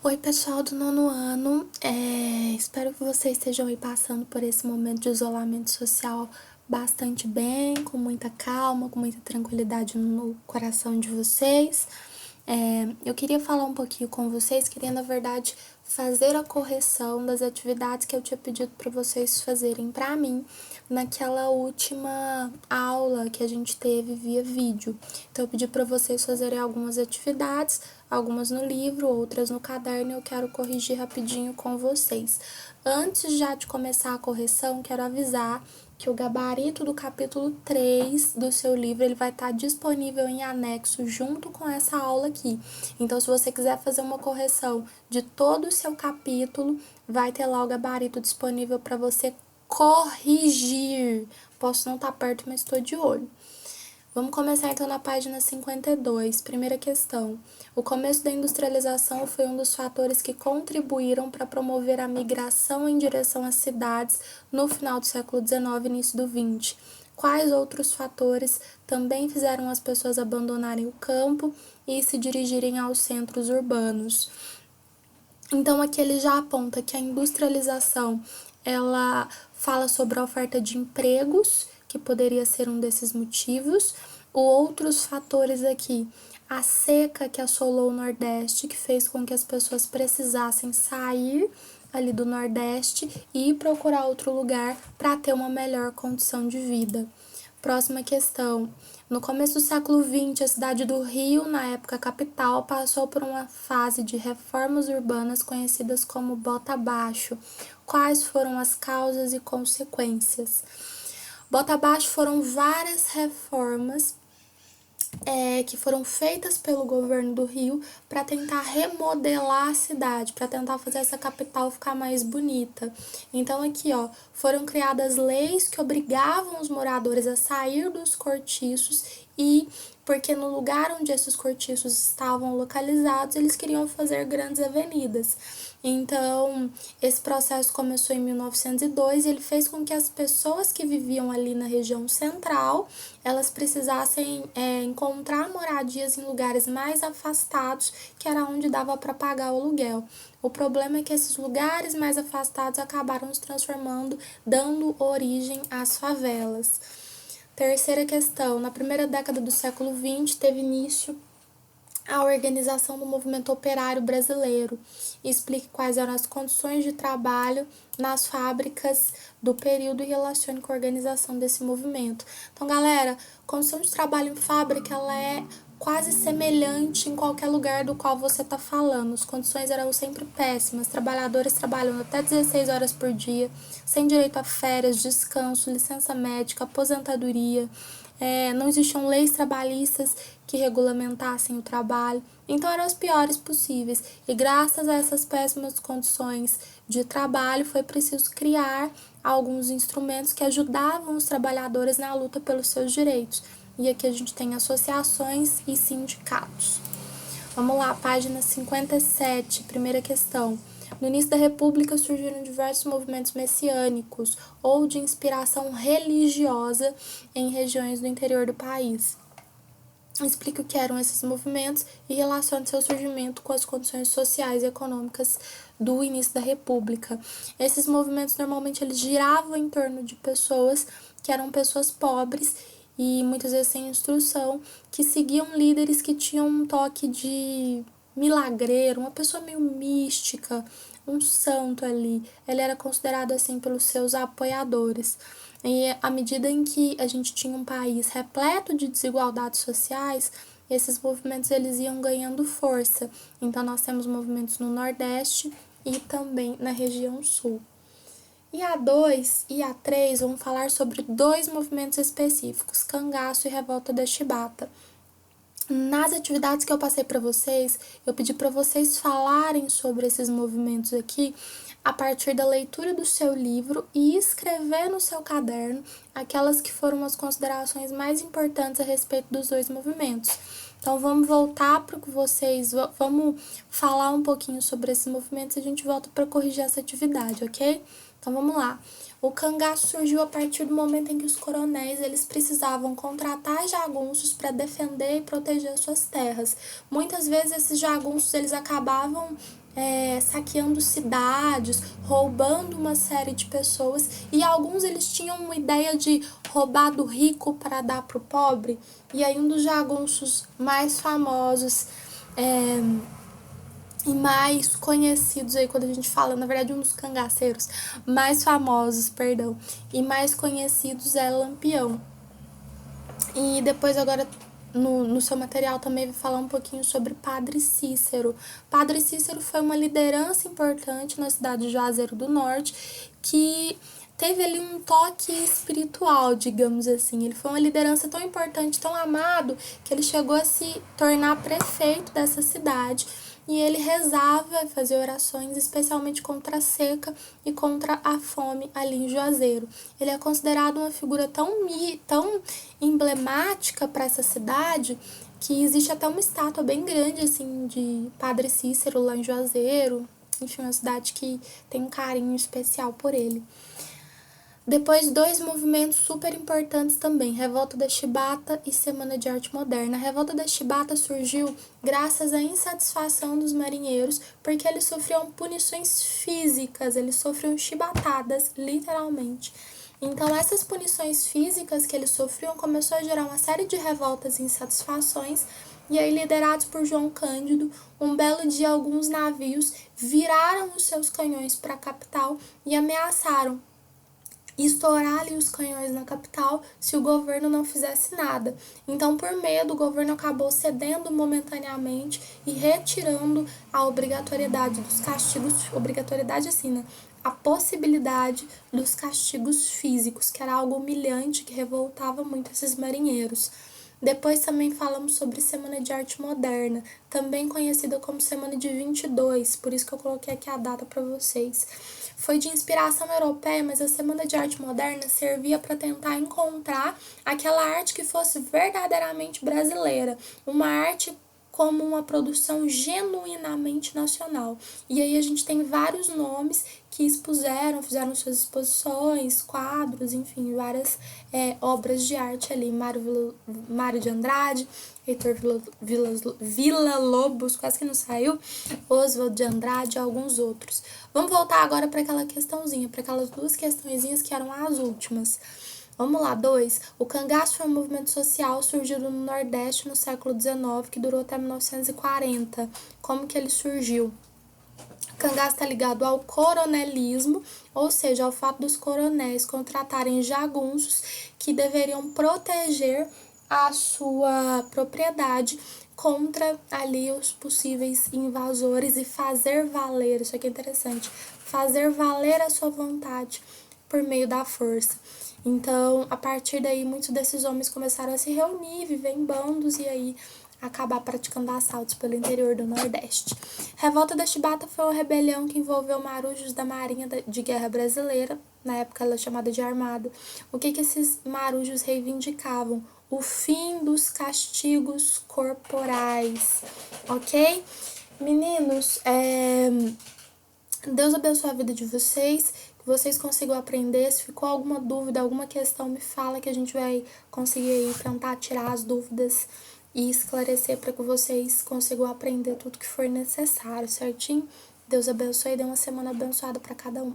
Oi, pessoal do nono ano, espero que vocês estejam aí passando por esse momento de isolamento social bastante bem, com muita calma, com muita tranquilidade no coração de vocês. Eu queria falar um pouquinho com vocês, queria na verdade fazer a correção das atividades que eu tinha pedido para vocês fazerem para mim naquela última aula que a gente teve via vídeo. Então eu pedi para vocês fazerem algumas atividades, algumas no livro, outras no caderno, e eu quero corrigir rapidinho com vocês. Antes já de começar a correção, quero avisar que o gabarito do capítulo 3 do seu livro ele vai estar disponível em anexo junto com essa aula aqui. Então, se você quiser fazer uma correção de todo o seu capítulo, vai ter lá o gabarito disponível para você corrigir. Posso não estar perto, mas estou de olho. Vamos começar então na página 52. Primeira questão. O começo da industrialização foi um dos fatores que contribuíram para promover a migração em direção às cidades no final do século XIX e início do XX. Quais outros fatores também fizeram as pessoas abandonarem o campo e se dirigirem aos centros urbanos? Então aqui ele já aponta que a industrialização ela fala sobre a oferta de empregos, que poderia ser um desses motivos. Outros fatores aqui, a seca que assolou o Nordeste, que fez com que as pessoas precisassem sair ali do Nordeste e procurar outro lugar para ter uma melhor condição de vida. Próxima questão. No começo do século XX, a cidade do Rio, na época capital, passou por uma fase de reformas urbanas conhecidas como Bota Abaixo. Quais foram as causas e consequências? Bota Abaixo foram várias reformas que foram feitas pelo governo do Rio para tentar remodelar a cidade, para tentar fazer essa capital ficar mais bonita. Então aqui, ó, foram criadas leis que obrigavam os moradores a sair dos cortiços e porque no lugar onde esses cortiços estavam localizados, eles queriam fazer grandes avenidas. Então, esse processo começou em 1902 e ele fez com que as pessoas que viviam ali na região central, elas precisassem encontrar moradias em lugares mais afastados, que era onde dava para pagar o aluguel. O problema é que esses lugares mais afastados acabaram se transformando, dando origem às favelas. Terceira questão, na primeira década do século XX teve início a organização do movimento operário brasileiro e explique quais eram as condições de trabalho nas fábricas do período e relacione com a organização desse movimento. Então, galera, condição de trabalho em fábrica, ela é quase semelhante em qualquer lugar do qual você está falando. As condições eram sempre péssimas, trabalhadores trabalhando até 16 horas por dia, sem direito a férias, descanso, licença médica, aposentadoria. Não existiam leis trabalhistas que regulamentassem o trabalho, então eram as piores possíveis. E graças a essas péssimas condições de trabalho, foi preciso criar alguns instrumentos que ajudavam os trabalhadores na luta pelos seus direitos. E aqui a gente tem associações e sindicatos. Vamos lá, página 57, primeira questão. No início da República surgiram diversos movimentos messiânicos ou de inspiração religiosa em regiões do interior do país. Explique o que eram esses movimentos e relacione seu surgimento com as condições sociais e econômicas do início da República. Esses movimentos normalmente eles giravam em torno de pessoas que eram pessoas pobres e muitas vezes sem instrução, que seguiam líderes que tinham um toque de milagreiro, uma pessoa meio mística, um santo ali. Ele era considerado assim pelos seus apoiadores. E à medida em que a gente tinha um país repleto de desigualdades sociais, esses movimentos eles iam ganhando força. Então nós temos movimentos no Nordeste e também na região Sul. E a 2 e a 3 vão falar sobre dois movimentos específicos, cangaço e revolta da Chibata. Nas atividades que eu passei para vocês, eu pedi para vocês falarem sobre esses movimentos aqui a partir da leitura do seu livro e escrever no seu caderno aquelas que foram as considerações mais importantes a respeito dos dois movimentos. Então vamos voltar para que vocês, vamos falar um pouquinho sobre esses movimentos e a gente volta para corrigir essa atividade, ok? Então vamos lá. O cangaço surgiu a partir do momento em que os coronéis eles precisavam contratar jagunços para defender e proteger suas terras. Muitas vezes esses jagunços eles acabavam saqueando cidades, roubando uma série de pessoas, e alguns eles tinham uma ideia de roubar do rico para dar pro pobre. E aí um dos jagunços mais famosos e mais conhecidos aí, quando a gente fala, na verdade, um dos cangaceiros mais famosos, perdão, e mais conhecidos é Lampião. E depois agora no seu material também vai falar um pouquinho sobre Padre Cícero. Padre Cícero foi uma liderança importante na cidade de Juazeiro do Norte, que teve ali um toque espiritual, digamos assim. Ele foi uma liderança tão importante, tão amado, que ele chegou a se tornar prefeito dessa cidade. E ele rezava, fazia orações especialmente contra a seca e contra a fome ali em Juazeiro. Ele é considerado uma figura tão emblemática para essa cidade que existe até uma estátua bem grande assim de Padre Cícero lá em Juazeiro. Enfim, uma cidade que tem um carinho especial por ele. Depois, dois movimentos super importantes também, Revolta da Chibata e Semana de Arte Moderna. A Revolta da Chibata surgiu graças à insatisfação dos marinheiros, porque eles sofriam punições físicas, eles sofriam chibatadas, literalmente. Então, essas punições físicas que eles sofriam começou a gerar uma série de revoltas e insatisfações, e aí, liderados por João Cândido, um belo dia alguns navios viraram os seus canhões para a capital e ameaçaram estourar ali os canhões na capital se o governo não fizesse nada. Então, por medo, o governo acabou cedendo momentaneamente e retirando a obrigatoriedade dos castigos, obrigatoriedade assim, né? A possibilidade dos castigos físicos, que era algo humilhante que revoltava muito esses marinheiros. Depois também falamos sobre Semana de Arte Moderna, também conhecida como Semana de 22, por isso que eu coloquei aqui a data para vocês. Foi de inspiração europeia, mas a Semana de Arte Moderna servia para tentar encontrar aquela arte que fosse verdadeiramente brasileira, uma arte como uma produção genuinamente nacional. E aí a gente tem vários nomes que fizeram suas exposições, quadros, enfim, várias obras de arte ali. Mário de Andrade, Heitor Villa-Lobos, quase que não saiu, Oswald de Andrade e alguns outros. Vamos voltar agora para aquela questãozinha, para aquelas duas questõezinhas que eram as últimas. Vamos lá, 2. O cangaço foi um movimento social surgido no Nordeste no século XIX, que durou até 1940. Como que ele surgiu? O cangaço está ligado ao coronelismo, ou seja, ao fato dos coronéis contratarem jagunços que deveriam proteger a sua propriedade contra ali os possíveis invasores e fazer valer, isso aqui é interessante, fazer valer a sua vontade por meio da força. Então, a partir daí, muitos desses homens começaram a se reunir, viver em bandos e aí acabar praticando assaltos pelo interior do Nordeste. Revolta da Chibata foi uma rebelião que envolveu marujos da Marinha de Guerra Brasileira, na época ela é chamada de Armada. O que esses marujos reivindicavam? O fim dos castigos corporais, ok? Meninos, Deus abençoe a vida de vocês, que vocês consigam aprender. Se ficou alguma dúvida, alguma questão, me fala que a gente vai conseguir aí tentar tirar as dúvidas e esclarecer para que vocês consigam aprender tudo que for necessário, certinho? Deus abençoe e dê uma semana abençoada para cada um.